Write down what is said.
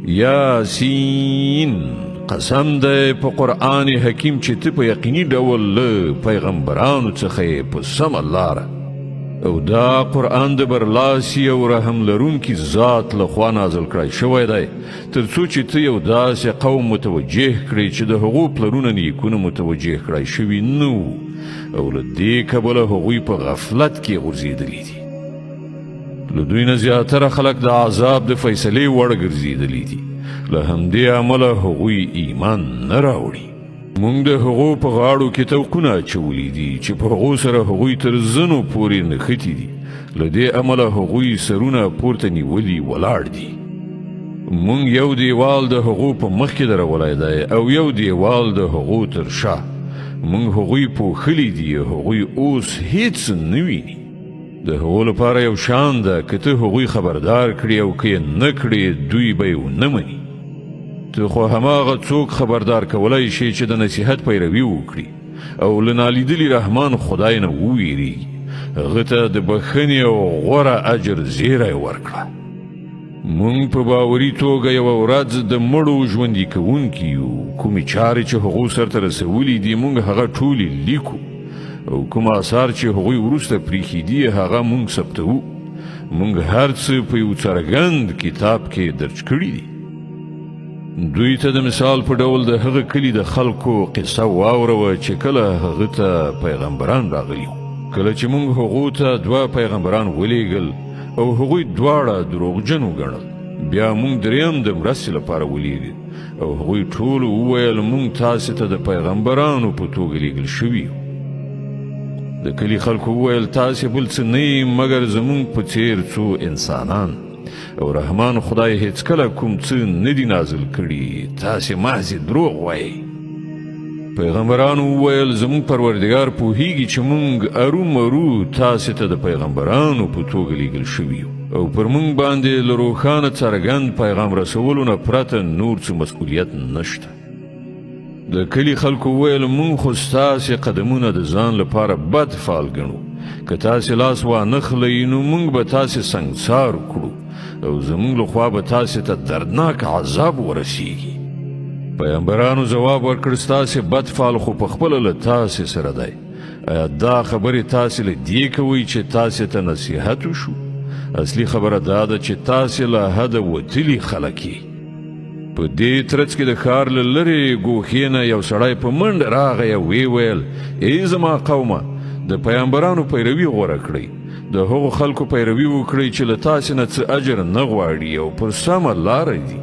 یاسین قسم دی په قرآن حکیم چې ته په یقیني ډول له پیغمبرانو څخه په سمه لاره او دا قرآن د برلاسی او رحم لرونکي ذات لخوا نازل کړی شوی دی تر څو چې ته یو داسې قوم متوجه کړي چې د هغو پلرونه نیکونه متوجه کړی شوي نه او له دې کبله هغوی په غفلت کې غورځېدلي دي له دوی نه زیاتره خلک د عذاب د فیصلې وړ ګرځېدلي دي له همدې امله هغوی ایمان نه راوړي مونږ د هغو په غاړو کې توقونه اچولي دي چې په هغو سره هغوی تر زنو پورې نښتي دي له دې امله هغوی سرونه پورته نیولي ولاړ دي مونږ یو دیوال د هغو په مخ کې درولی دی او یو دیوال د هغو تر شا مونږ هغوی پوښلي دي هغوی اوس هیڅ نه ویني د هغو لپاره یو شان ده که ته هغوی خبردار کړي او که یې نه کړي دوی به یې ونه مني ته خو هماغه څوک خبردار کولی شي چې د نصیحت پیروي وکړي او له نالیدلي رحمان خدای نه وویریږي هغه ته د بښنې او غوره اجر زیری ورکړه مونږ په باوري توګه یوه ورځ د مړو ژوندي کوونکي یو کومې چارې چې هغو سرته رسولي دي مونږ هغه ټولې لیکو او کوم آثار چې هغوی وروسته پریښي دي هغه مونږ ثبتوو مونږ هر څه په یو څرګند کتاب کې درج کړي دي دوی ته د مثال په ډول د هغه کلي د خلکو قصه واوروه چې کله هغه ته پیغمبران راغلي کله چې مونږ هغو ته 2 پیغمبران ولیږل او هغوی دواړه دروغجن وګڼل بیا مونږ دریم د مرستې لپاره ولیږل او هغوی ټول وویل مونږ تاسې ته د پیغمبرانو په توګه لیږل شوي د کلي خلکو وویل تاسې بل څه نه یې مګر زمونږ په څیر څو انسانان او رحمان خدای هیڅ کله کوم څه نه دي نازل کړي تاسې محض دروغ وایي پیغمبرانو وویل زموږ پروردګار پوهیږي چې موږ ارومرو تاسې ته د پیغمبرانو په توګه لیږل شوي او پر موږ باندې له روښانه څرګند پیغام رسولو نه پرته نور څه مسؤلیت نشته د کلي خلکو وویل موږ خو ستاسې قدمونه د ځان لپاره بد فعال ګڼو که تاسې لاس وانخلئ نو موږ به تاسې سنګسار کړو او زمونږ لخوا به تاسې ته دردناک عذاب ورسیږي پیغمبرانو ځواب ورکړ ستاسې بد فعل خو پخپله له تاسې سره دی آیا دا خبرې تاسې له دې کوئ چې تاسې ته نصیحت وشو اصلي خبره دا ده چې تاسې له حده وتلي خلک یې په دې ترڅ کې د ښار له لرې ګوښې نه یو سړی په منډه راغی او ویې ویل ای زما قومه د پیغمبرانو پیروي غوره کړئ د هغو خلکو پیروي وکړئ چې له تاسې نه څه اجر نه غواړي او پر سمه لاره دي